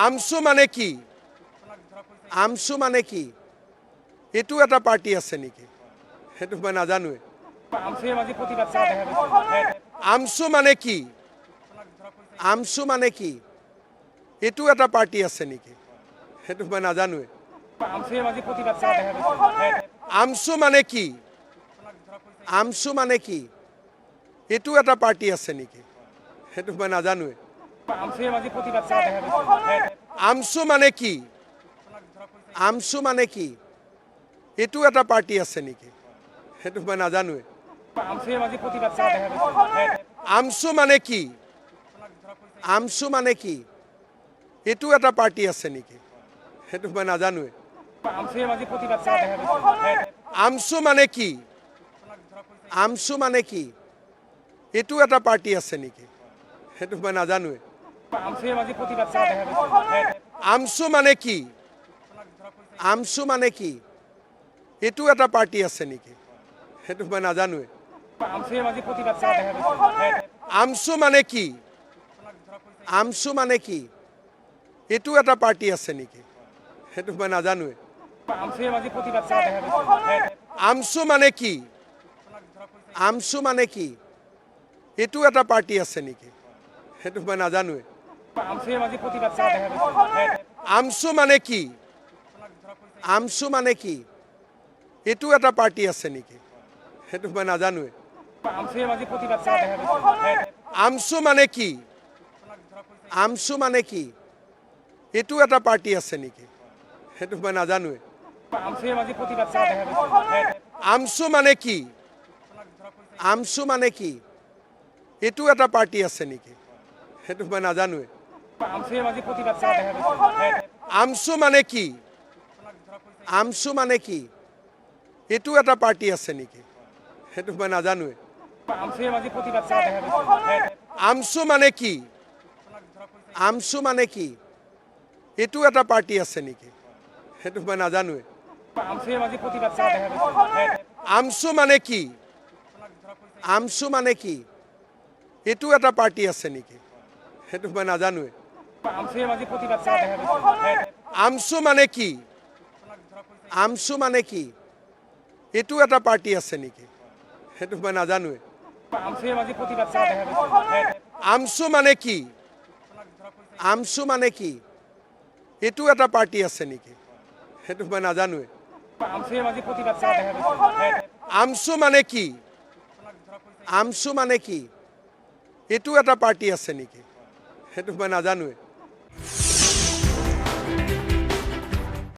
আমসু মানে কি? আমসু মানে কি? এইটো এটা পাৰ্টি আছে নেকি? সেইটো মই নাজানোৱে। আমসু মানে কি? আমসু মানে কি? এইটো এটা পাৰ্টি আছে নেকি? সেইটো মই নাজানোৱে। আমসু মানে কি? আমসু মানে কি? এইটো এটা পাৰ্টি আছে নেকি? সেইটো মই নাজানোৱে। আমসু মানে কি? আমসু মানে কি? এইটো এটা পাৰ্টি আছে নেকি? সেইটো মই নাজানোৱে। আমসু মানে কি? আমসু মানে কি? এইটো এটা পাৰ্টি আছে নেকি? সেইটো মই নাজানোৱে। আমসু মানে কি? আমসু মানে কি? এইটো এটা পাৰ্টি আছে নেকি? সেইটো মই নাজানোৱে। আমসু মানে কি? আমসু মানে কি? এইটো এটা পাৰ্টি আছে নেকি? সেইটো মই নাজানোৱে। আমসু মানে কি? আমসু মানে কি? এইটো এটা পাৰ্টি আছে নেকি? সেইটো মই নাজানোৱে। আমসু মানে কি? আমসু মানে কি? এইটো এটা পাৰ্টি আছে নেকি? সেইটো মই নাজানোৱে। আমসু মানে কি? আমসু মানে কি? এইটো এটা পাৰ্টি আছে নেকি? সেইটো মই নাজানোৱে। আমসু মানে কি? আমসু মানে কি? এইটো এটা পাৰ্টি আছে নেকি? সেইটো মই নাজানোৱে। আমসু মানে কি? আমসু মানে কি? এইটো এটা পাৰ্টি আছে নেকি? সেইটো মই নাজানোৱে। আমসু মানে কি? আমসু মানে কি? এইটো এটা পাৰ্টি আছে নেকি? সেইটো মই নাজানোৱে। আমসু মানে কি? আমসু মানে কি? এইটো এটা পাৰ্টি আছে নেকি? সেইটো মই নাজানোৱে। আমসু মানে কি? আমসু মানে কি? এইটো এটা পাৰ্টি আছে নেকি? সেইটো মই নাজানোৱে। আমসু মানে কি? আমসু মানে কি? এইটো এটা পাৰ্টি আছে নেকি? সেইটো মই নাজানোৱে। আমসু মানে কি? আমসু মানে কি? এইটো এটা পাৰ্টি আছে নেকি? সেইটো মই নাজানোৱে। আমসু মানে কি? আমসু মানে কি? এইটো এটা পাৰ্টি আছে নেকি? সেইটো মই নাজানোৱে।